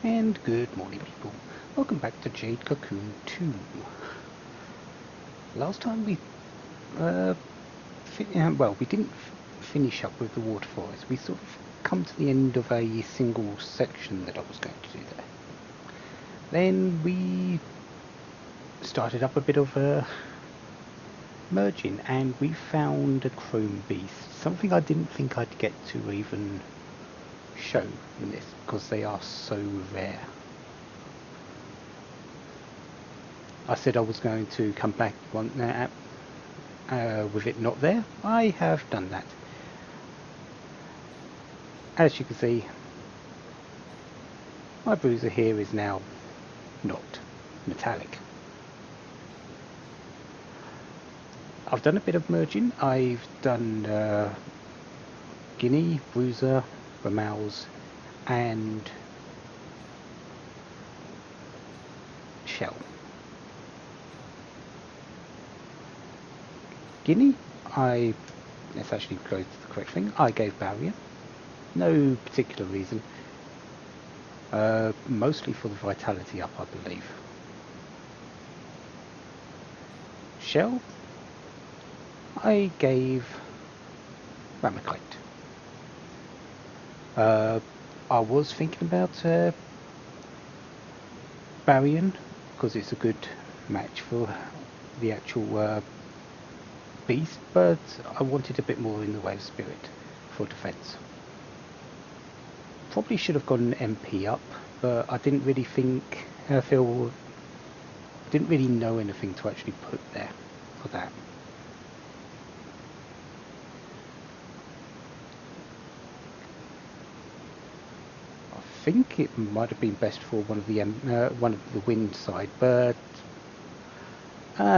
And good morning, people. Welcome back to Jade Cocoon 2. Last time uh, we didn't finish up with the waterfalls. We sort of come to the end of a single section that I was going to do there. Then we started up a bit of a merging, and we found a chrome beast. Something I didn't think I'd get to even show in this, because they are so rare. I said I was going to come back with it not there. I have done that. As you can see, my bruiser here is now not metallic. I've done a bit of merging. I've done Guinea, Bruiser, Ramouse, and Shell. Guinea, let's actually go to the correct thing. I gave Barrier. No particular reason. Mostly for the vitality up, I believe. Shell, I gave Ramakite. I was thinking about Barrier, because it's a good match for the actual beast, but I wanted a bit more in the way of spirit for defense. Probably should have got an MP up, but I didn't really didn't really know anything to actually put there for that. I think it might have been best for one of the wind side, but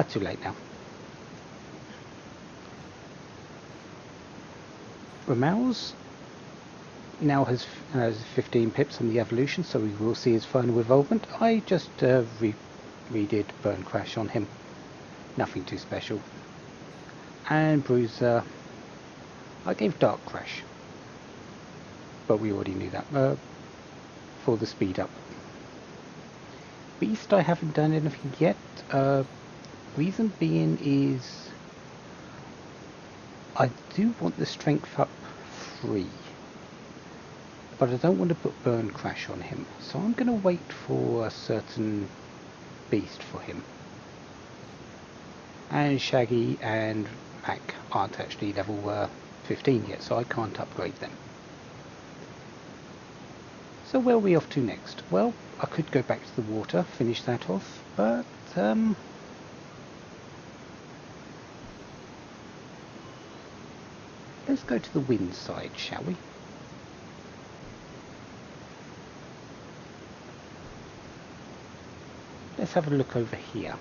too late now. Ramouse now has 15 pips on the evolution, so we will see his final involvement. I just redid Burn Crash on him. Nothing too special. And Bruiser, I gave Dark Crash, but we already knew that for the speed up. Beast, I haven't done anything yet. Reason being is I do want the strength up 3, but I don't want to put Burn Crash on him, so I'm going to wait for a certain beast for him. And Shaggy and Mac aren't actually level 15 yet, so I can't upgrade them. So where are we off to next? Well, I could go back to the water, finish that off, but let's go to the wind side, shall we? Let's have a look over here.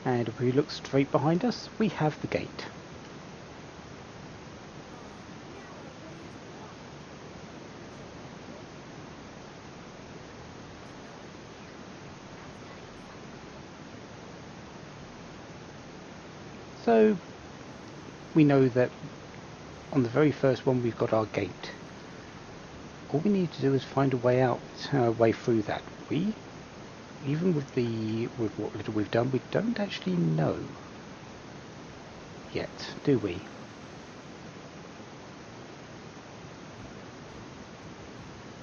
And if we look straight behind us, we have the gate. So we know that on the very first one we've got our gate. All we need to do is find a way out, way through that. Even with what little we've done, we don't actually know yet, do we?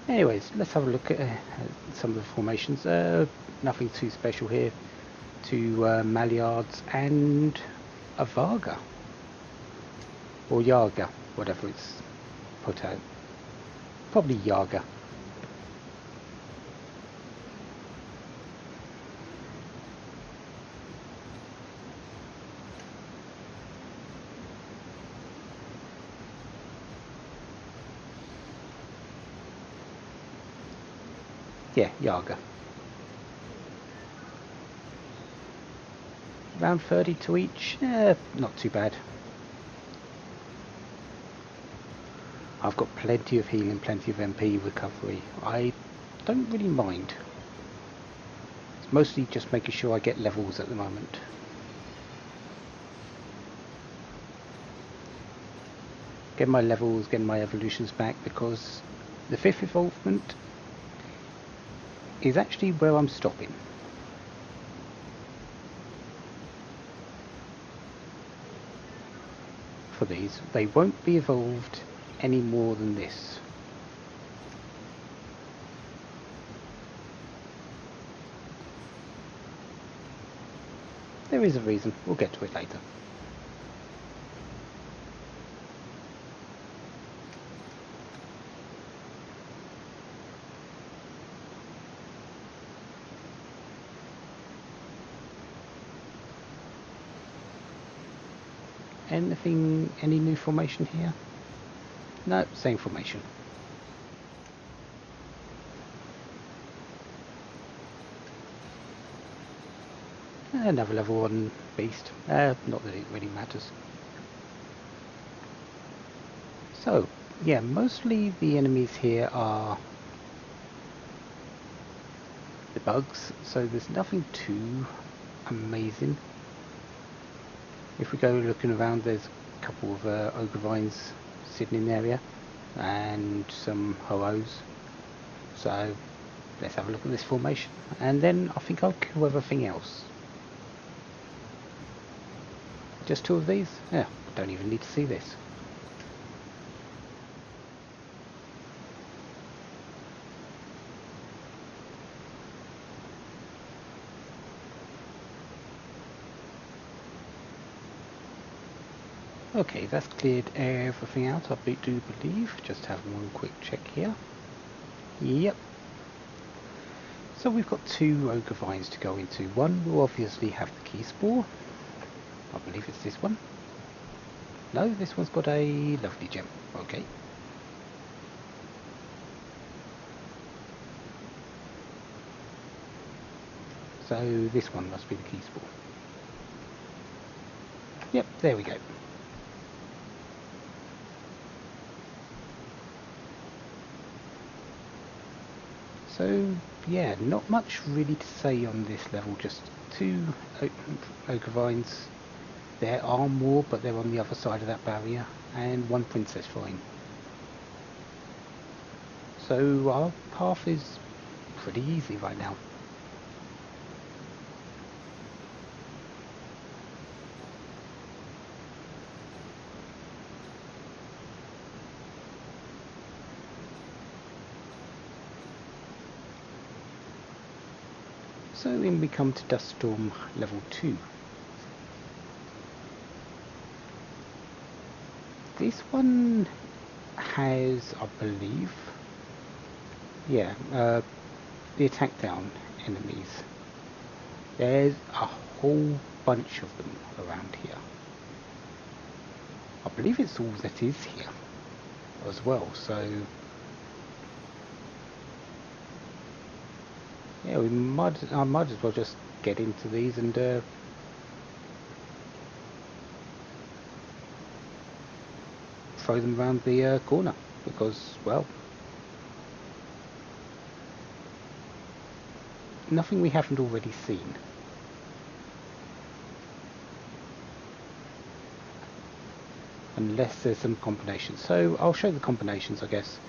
Anyways, let's have a look at some of the formations. Nothing too special here. 2 Maillards and a Varga. Or Yaga, whatever it's put out. Probably Yaga. Yeah, Yaga. Around 30 to each, not too bad. I've got plenty of healing, plenty of MP recovery. I don't really mind. It's mostly just making sure I get levels at the moment. get my levels, get my evolutions back, because the 5th evolvement is actually where I'm stopping. For these, they won't be evolved any more than this. There is a reason, we'll get to it later. Anything, any new formation here? No, same formation. Another level 1 beast. Not that it really matters. So, yeah, mostly the enemies here are the bugs, so there's nothing too amazing. If we go looking around, there's a couple of ogre vines sitting in the area and some hoos. So let's have a look at this formation, and then I think I'll kill everything else. Just 2 of these? Yeah, don't even need to see this. Okay, that's cleared everything out, I do believe. Just have one quick check here. Yep. So we've got 2 ogre vines to go into. One will obviously have the key spore. I believe it's this one. No, this one's got a lovely gem. Okay. So this one must be the key spore. Yep, there we go. So yeah, not much really to say on this level, just 2 ogre vines. There are more, but they're on the other side of that barrier, and 1 princess vine. So our path is pretty easy right now. So then we come to Duststorm level 2. This one has, I believe, yeah, the attack down enemies. There's a whole bunch of them around here. I believe it's all that is here as well, so yeah, I might as well just get into these and throw them around the corner, because, well, nothing we haven't already seen. Unless there's some combinations. So I'll show the combinations, I guess,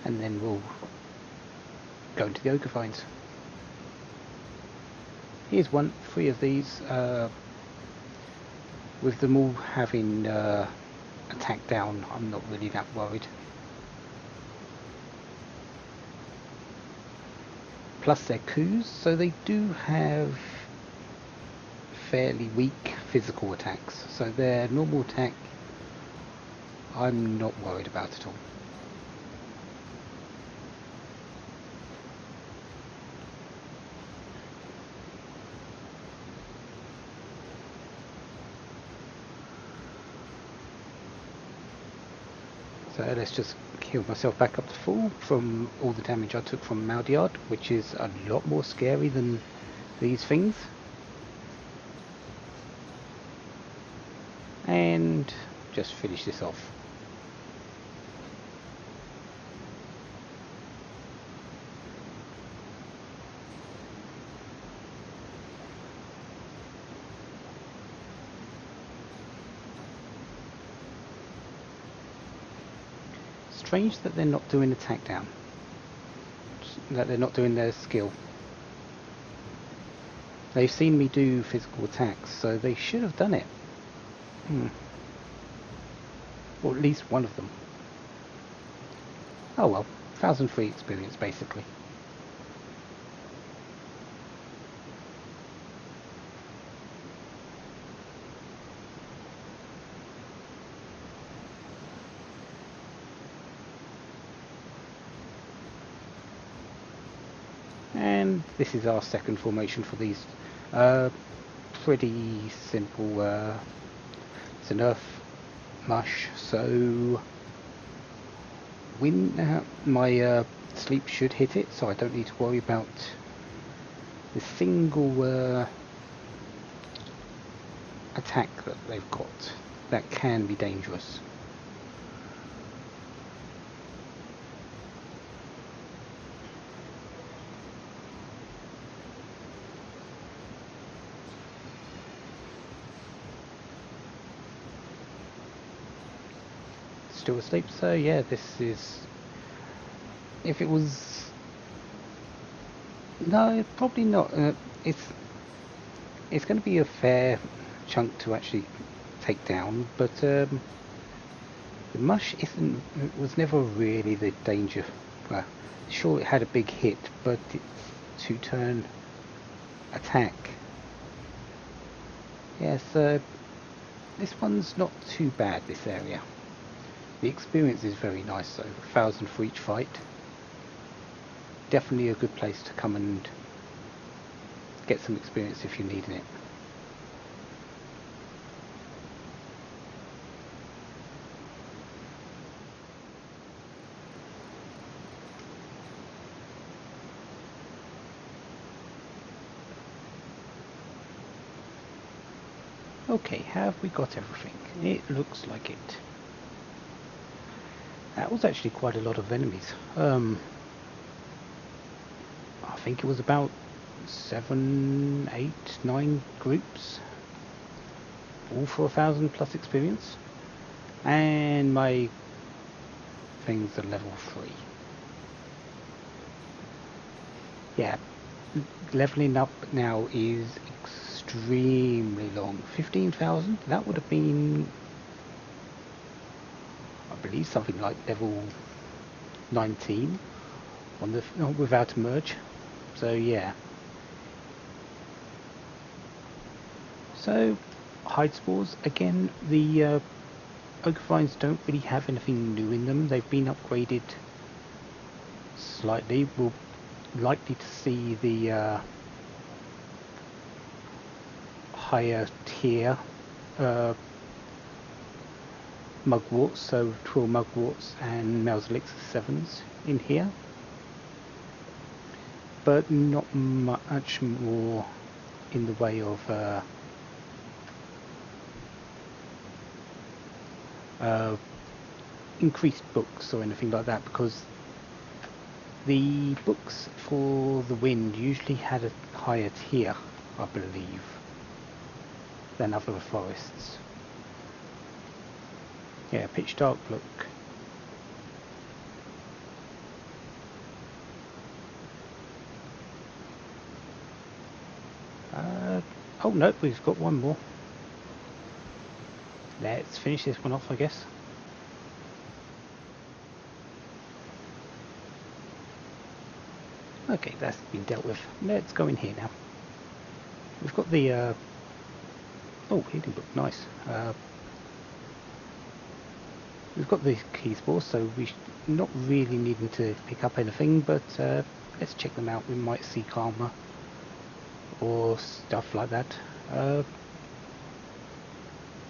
and then we'll go into the ogre vines. Here's 3 of these, with them all having attack down. I'm not really that worried. Plus they're coups, so they do have fairly weak physical attacks, so their normal attack I'm not worried about at all. So let's just heal myself back up to full from all the damage I took from Maldiard, which is a lot more scary than these things. And just finish this off. strange that they're not doing attack down. That they're not doing their skill. They've seen me do physical attacks, so they should have done it. Or at least one of them. Oh well, 1,000 free experience basically. And this is our second formation for these. Pretty simple. It's an earth mush, so my sleep should hit it, so I don't need to worry about the single attack that they've got. That can be dangerous. Still asleep, so yeah, this is... If it was... No, probably not. It's going to be a fair chunk to actually take down, but the mush was never really the danger. Well, sure, it had a big hit, but its 2-turn attack. Yeah, so this one's not too bad, this area. The experience is very nice though, 1,000 for each fight. Definitely a good place to come and get some experience if you're needing it. Okay, have we got everything? It looks like it. That was actually quite a lot of enemies. I think it was about 7, 8, 9 groups, all for 1,000 plus experience, and my things are level 3. Yeah, leveling up now is extremely long. 15,000, that would have been, I believe, something like level 19 on the without a merge. So yeah. So hide spores again. The Ogre Vines don't really have anything new in them. They've been upgraded slightly. We're likely to see the higher tier mugworts, so Twill mugworts and Mel's Elixir 7s in here, but not much more in the way of increased books or anything like that, because the books for the wind usually had a higher tier, I believe, than other forests. Yeah, pitch dark look. Oh no, we've got one more. Let's finish this one off, I guess. Okay, that's been dealt with. Let's go in here now. We've got the oh, healing book, nice. We've got the key spores, so we're not really needing to pick up anything, but let's check them out. We might see karma or stuff like that.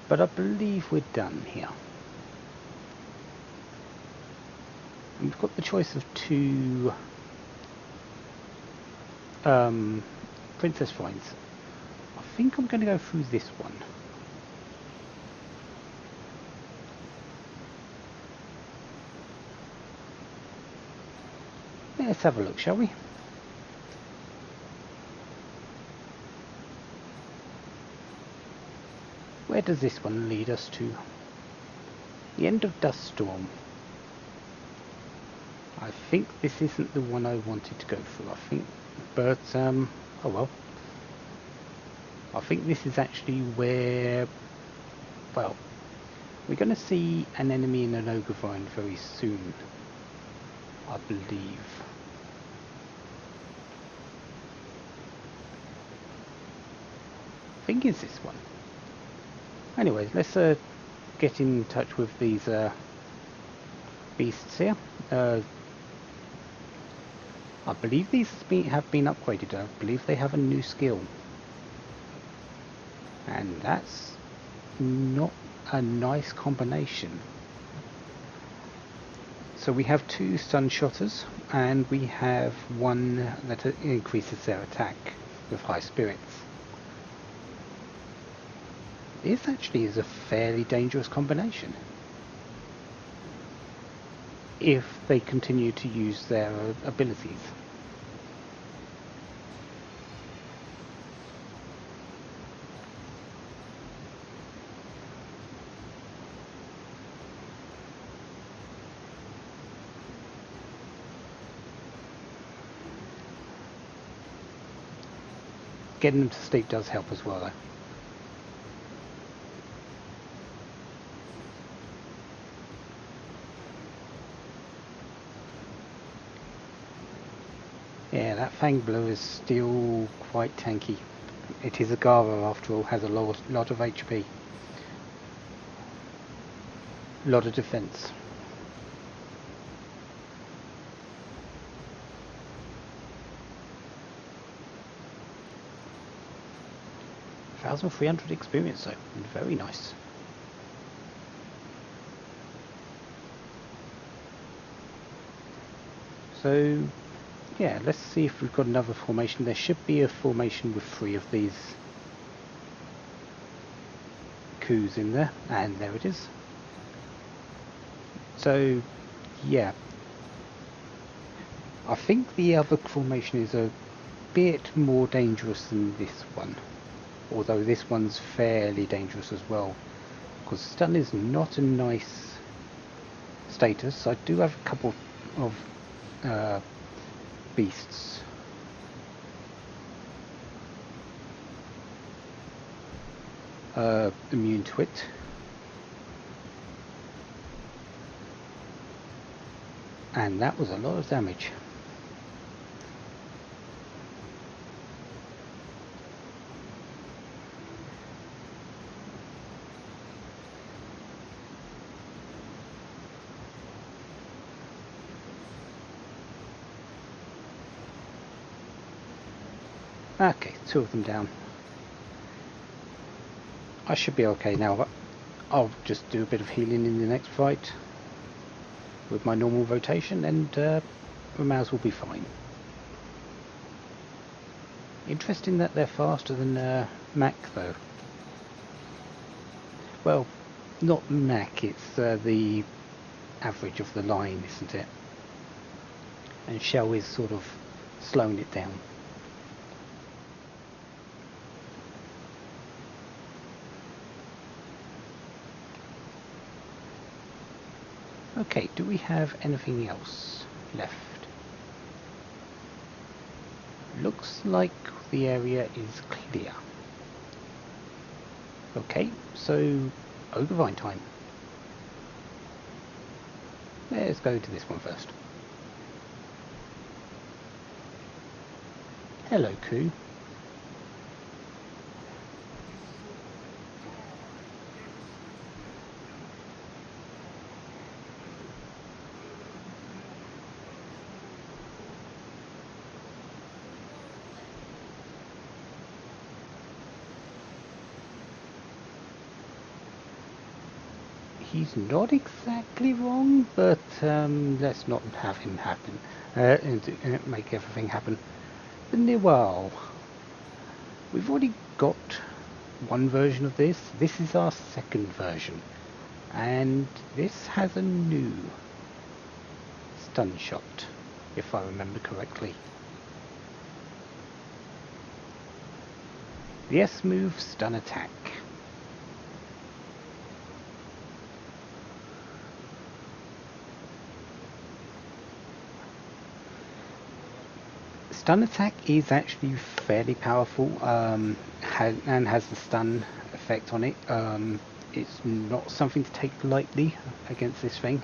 But I believe we're done here. And we've got the choice of 2 princess finds. I think I'm going to go through this one. Let's have a look, shall we? Where does this one lead us to? The end of Dust Storm. I think this isn't the one I wanted to go through, I think, but, oh well. I think this is actually where, well, we're going to see an enemy in an ogre vine very soon, I believe. I think it's this one. Anyways, let's get in touch with these beasts here. I believe these have been upgraded. I believe they have a new skill. And that's not a nice combination. So we have 2 stun shotters, and we have one that increases their attack with high spirits. This actually is a fairly dangerous combination if they continue to use their abilities. Getting them to sleep does help as well, though. Yeah, that Fang Blue is still quite tanky. It is a Gara after all, has a lot of HP. Lot of defense. $1,300 experience though, very nice. So, yeah, let's see if we've got another formation. There should be a formation with 3 of these coups in there, and there it is. So, yeah, I think the other formation is a bit more dangerous than this one, although this one's fairly dangerous as well, because stun is not a nice status. I do have a couple of beasts. Immune to it. And that was a lot of damage. Okay, 2 of them down. I should be okay now, but I'll just do a bit of healing in the next fight with my normal rotation, and Ramaz will be fine. Interesting that they're faster than Mac though. Well, not Mac, it's the average of the line, isn't it? And Shell is sort of slowing it down. Okay, do we have anything else left? Looks like the area is clear. Okay, so ogre vine time. Let's go to this one first. Hello, Coup. He's not exactly wrong, but let's not have him happen and make everything happen. The Niwal. We've already got one version of this. This is our second version, and this has a new stun shot, if I remember correctly. The S move, stun attack. Stun attack is actually fairly powerful, and has a stun effect on it. It's not something to take lightly against this thing.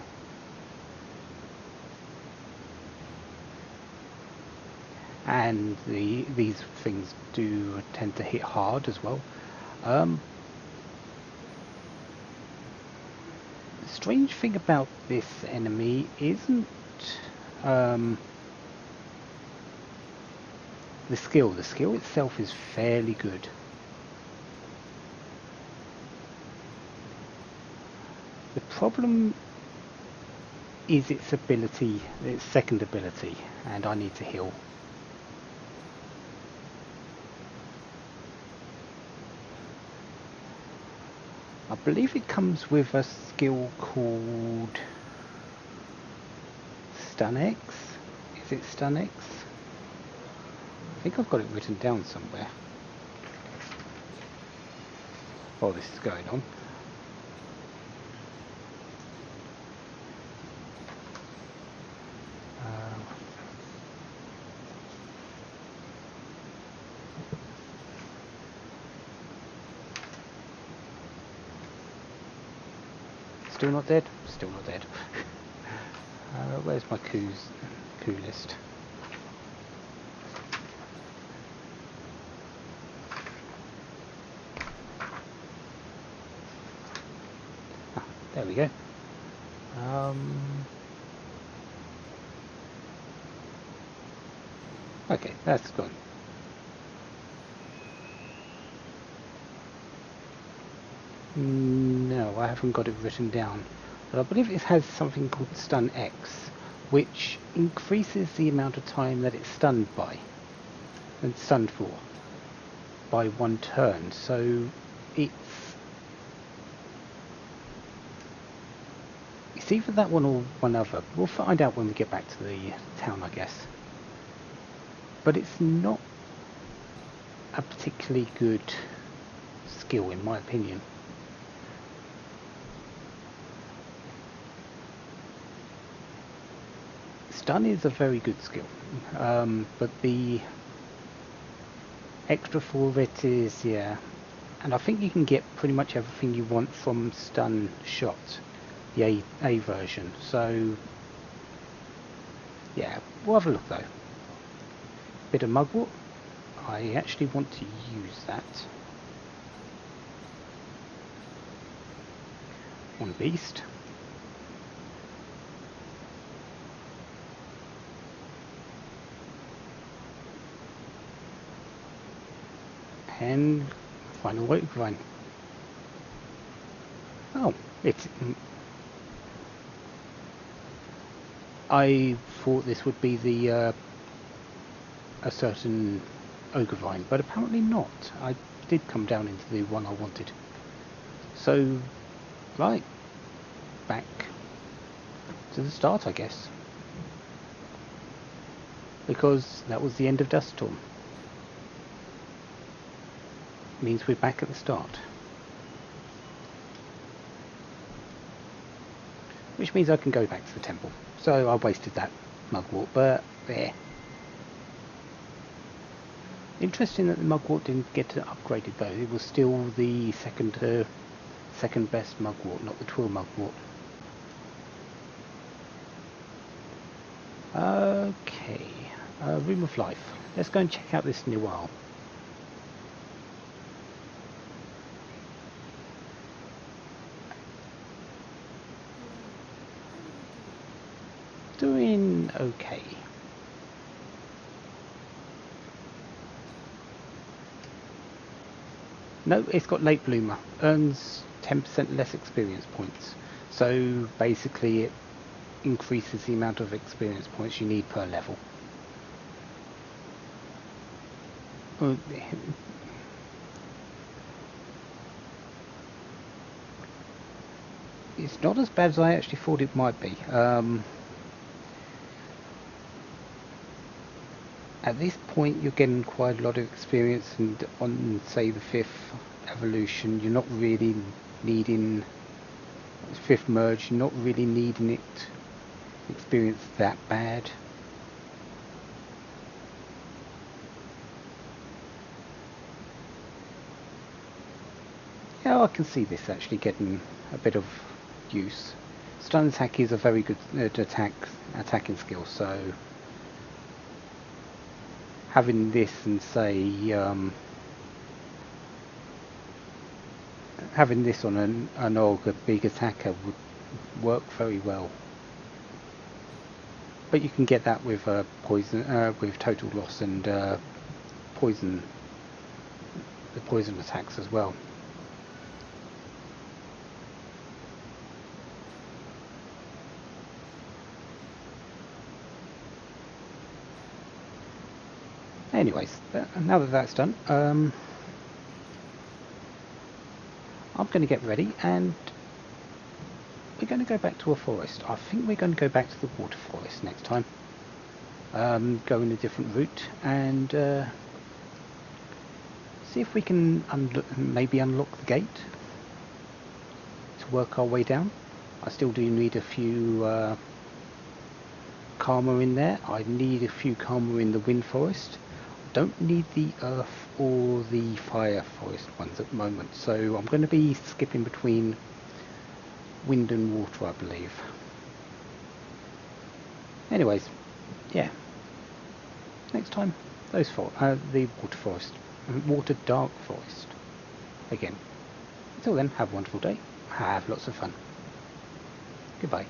And these things do tend to hit hard as well. The strange thing about this enemy isn't the skill. The skill itself is fairly good. The problem is its ability, its second ability, and I need to heal. I believe it comes with a skill called Stun X. Is it Stun X? I think I've got it written down somewhere. While this is going on. Still not dead? Still not dead. Where's my coup list? Ah, there we go. Okay, that's gone. No, I haven't got it written down. But I believe it has something called Stun X, which increases the amount of time that it's stunned by, and stunned for, by 1 turn. So it's either that one or one other. We'll find out when we get back to the town, I guess. But it's not a particularly good skill, in my opinion. Stun is a very good skill, but the extra for it is, yeah, and I think you can get pretty much everything you want from Stun Shot, the A version, so yeah, we'll have a look though. Bit of Mugwort, I actually want to use that on Beast. And final weight grind. Oh, I thought this would be the a certain ogre vine, but apparently not. I did come down into the one I wanted. So, right, back to the start, I guess, because that was the end of Dust Storm. Means we're back at the start, which means I can go back to the temple. So I wasted that mugwort, but there. Interesting that the mugwort didn't get upgraded though. It was still the second best mugwort, not the twill mugwort. Okay, Room of Life. Let's go and check out this Niwal. Doing okay. No, it's got Late Bloomer. Earns 10% less experience points. So basically it increases the amount of experience points you need per level. It's not as bad as I actually thought it might be. At this point you're getting quite a lot of experience, and on say the 5th evolution you're not really needing, 5th merge, you're not really needing it experience that bad. Yeah, I can see this actually getting a bit of use. Stun attack is a very good attacking skill, so having this and say having this on an Olga big attacker would work very well. But you can get that with poison, with total loss and poison, the poison attacks as well. Anyways, now that that's done, I'm going to get ready and we're going to go back to a forest. I think we're going to go back to the water forest next time. Go in a different route and see if we can maybe unlock the gate to work our way down. I still do need a few karma in there. I need a few karma in the wind forest. Don't need the earth or the fire forest ones at the moment, so I'm going to be skipping between wind and water, I believe. Anyways, yeah, next time those the water forest, water dark forest again. Until then, have a wonderful day, have lots of fun. Goodbye.